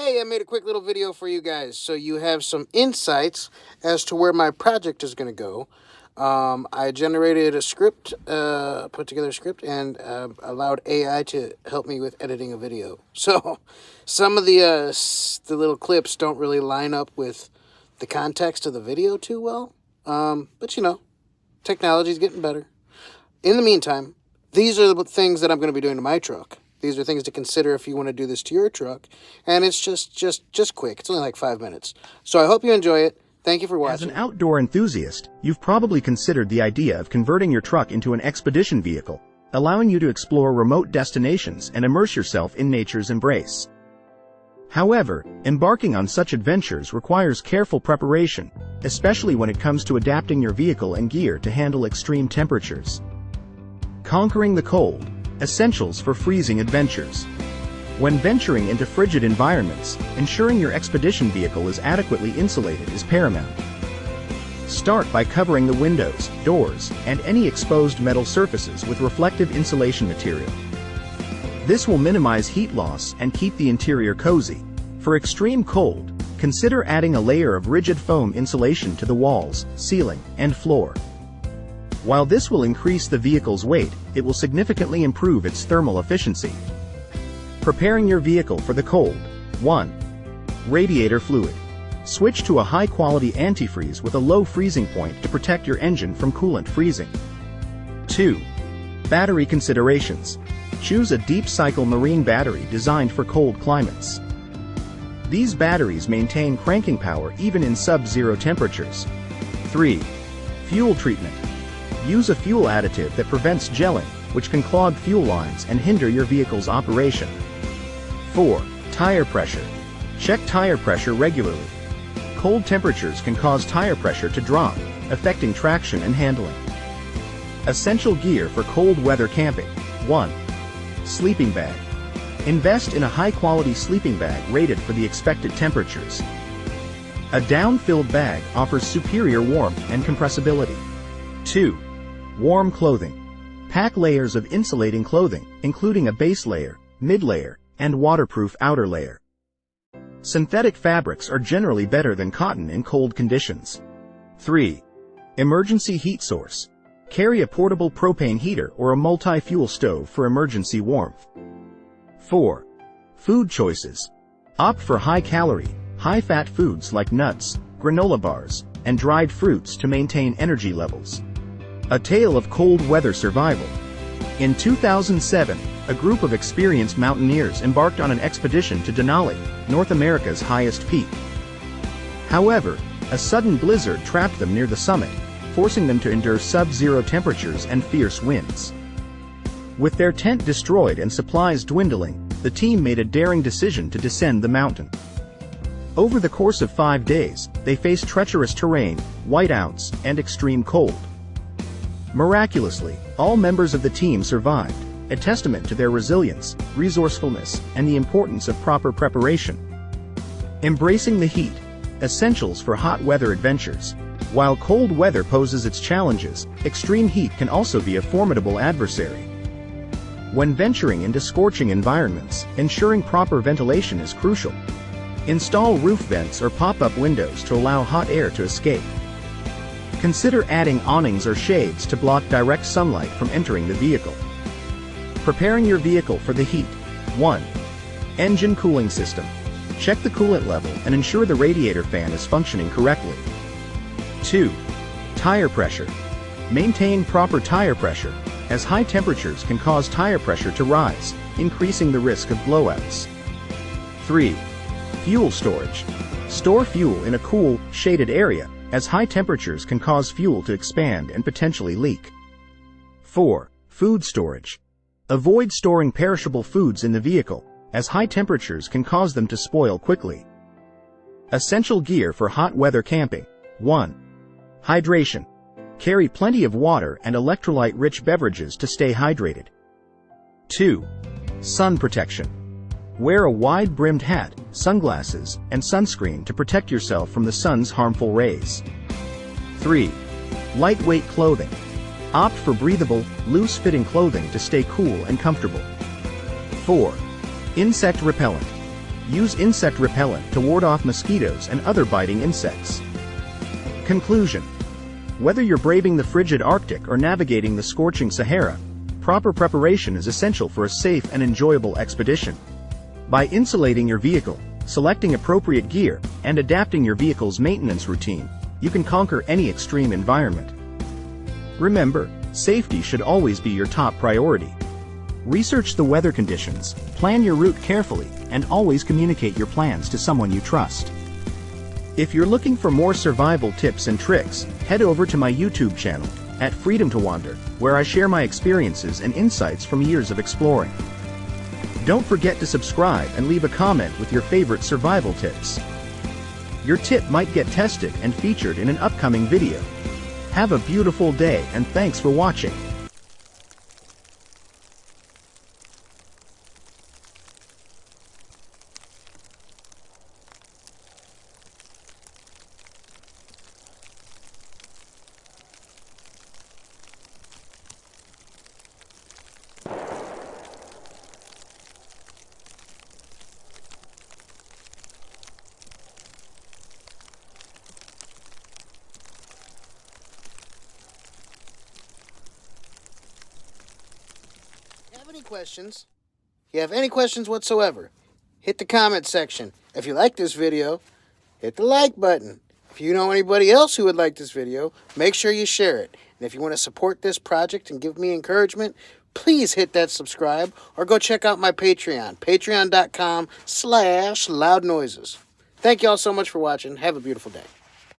Hey, I made a quick little video for you guys so you have some insights as to where my project is going to go. I generated a script, put together a script, and allowed AI to help me with editing a video. So some of the little clips don't really line up with the context of the video too well. But you know, technology's getting better. In the meantime, these are the things that I'm going to be doing to my truck. These are things to consider if you want to do this to your truck. And it's just quick. It's only like 5 minutes. So I hope you enjoy it. Thank you for watching. As an outdoor enthusiast, you've probably considered the idea of converting your truck into an expedition vehicle, allowing you to explore remote destinations and immerse yourself in nature's embrace. However, embarking on such adventures requires careful preparation, especially when it comes to adapting your vehicle and gear to handle extreme temperatures. Conquering the cold. Essentials for freezing adventures. When venturing into frigid environments, ensuring your expedition vehicle is adequately insulated is paramount. Start by covering the windows, doors, and any exposed metal surfaces with reflective insulation material. This will minimize heat loss and keep the interior cozy. For extreme cold, consider adding a layer of rigid foam insulation to the walls, ceiling, and floor. While this will increase the vehicle's weight, it will significantly improve its thermal efficiency. Preparing your vehicle for the cold. 1. Radiator fluid. Switch to a high-quality antifreeze with a low freezing point to protect your engine from coolant freezing. 2. Battery considerations. Choose a deep-cycle marine battery designed for cold climates. These batteries maintain cranking power even in sub-zero temperatures. 3. Fuel treatment. Use a fuel additive that prevents gelling, which can clog fuel lines and hinder your vehicle's operation. 4. Tire pressure. Check tire pressure regularly. Cold temperatures can cause tire pressure to drop, affecting traction and handling. Essential gear for cold weather camping. 1. Sleeping bag. Invest in a high-quality sleeping bag rated for the expected temperatures. A down-filled bag offers superior warmth and compressibility. 2. Warm clothing. Pack layers of insulating clothing, including a base layer, mid-layer, and waterproof outer layer. Synthetic fabrics are generally better than cotton in cold conditions. 3. Emergency heat source. Carry a portable propane heater or a multi-fuel stove for emergency warmth. 4. Food choices. Opt for high-calorie, high-fat foods like nuts, granola bars, and dried fruits to maintain energy levels. A tale of cold weather survival. In 2007, a group of experienced mountaineers embarked on an expedition to Denali, North America's highest peak. However, a sudden blizzard trapped them near the summit, forcing them to endure sub-zero temperatures and fierce winds. With their tent destroyed and supplies dwindling, the team made a daring decision to descend the mountain. Over the course of 5 days, they faced treacherous terrain, whiteouts, and extreme cold. Miraculously, all members of the team survived, a testament to their resilience, resourcefulness, and the importance of proper preparation. Embracing the heat. Essentials for hot weather adventures. While cold weather poses its challenges, extreme heat can also be a formidable adversary. When venturing into scorching environments, ensuring proper ventilation is crucial. Install roof vents or pop-up windows to allow hot air to escape. Consider adding awnings or shades to block direct sunlight from entering the vehicle. Preparing your vehicle for the heat. 1. Engine cooling system. Check the coolant level and ensure the radiator fan is functioning correctly. 2. Tire pressure. Maintain proper tire pressure, as high temperatures can cause tire pressure to rise, increasing the risk of blowouts. 3. Fuel storage. Store fuel in a cool, shaded area, as high temperatures can cause fuel to expand and potentially leak. 4. Food storage. Avoid storing perishable foods in the vehicle, as high temperatures can cause them to spoil quickly. Essential gear for hot weather camping. 1. Hydration. Carry plenty of water and electrolyte-rich beverages to stay hydrated. 2. Sun protection. Wear a wide-brimmed hat, sunglasses, and sunscreen to protect yourself from the sun's harmful rays. 3. Lightweight clothing. Opt for breathable, loose-fitting clothing to stay cool and comfortable. 4. Insect repellent. Use insect repellent to ward off mosquitoes and other biting insects. Conclusion. Whether you're braving the frigid Arctic or navigating the scorching Sahara, proper preparation is essential for a safe and enjoyable expedition. By insulating your vehicle, selecting appropriate gear, and adapting your vehicle's maintenance routine, you can conquer any extreme environment. Remember, safety should always be your top priority. Research the weather conditions, plan your route carefully, and always communicate your plans to someone you trust. If you're looking for more survival tips and tricks, head over to my YouTube channel, at Freedom to Wander, where I share my experiences and insights from years of exploring. Don't forget to subscribe and leave a comment with your favorite survival tips. Your tip might get tested and featured in an upcoming video. Have a beautiful day and thanks for watching. Have any questions? If you have any questions whatsoever, hit the comment section. If you like this video, hit the like button. If you know anybody else who would like this video, make sure you share it. And if you want to support this project and give me encouragement, please hit that subscribe or go check out my Patreon, patreon.com/loudnoises. Thank you all so much for watching. Have a beautiful day.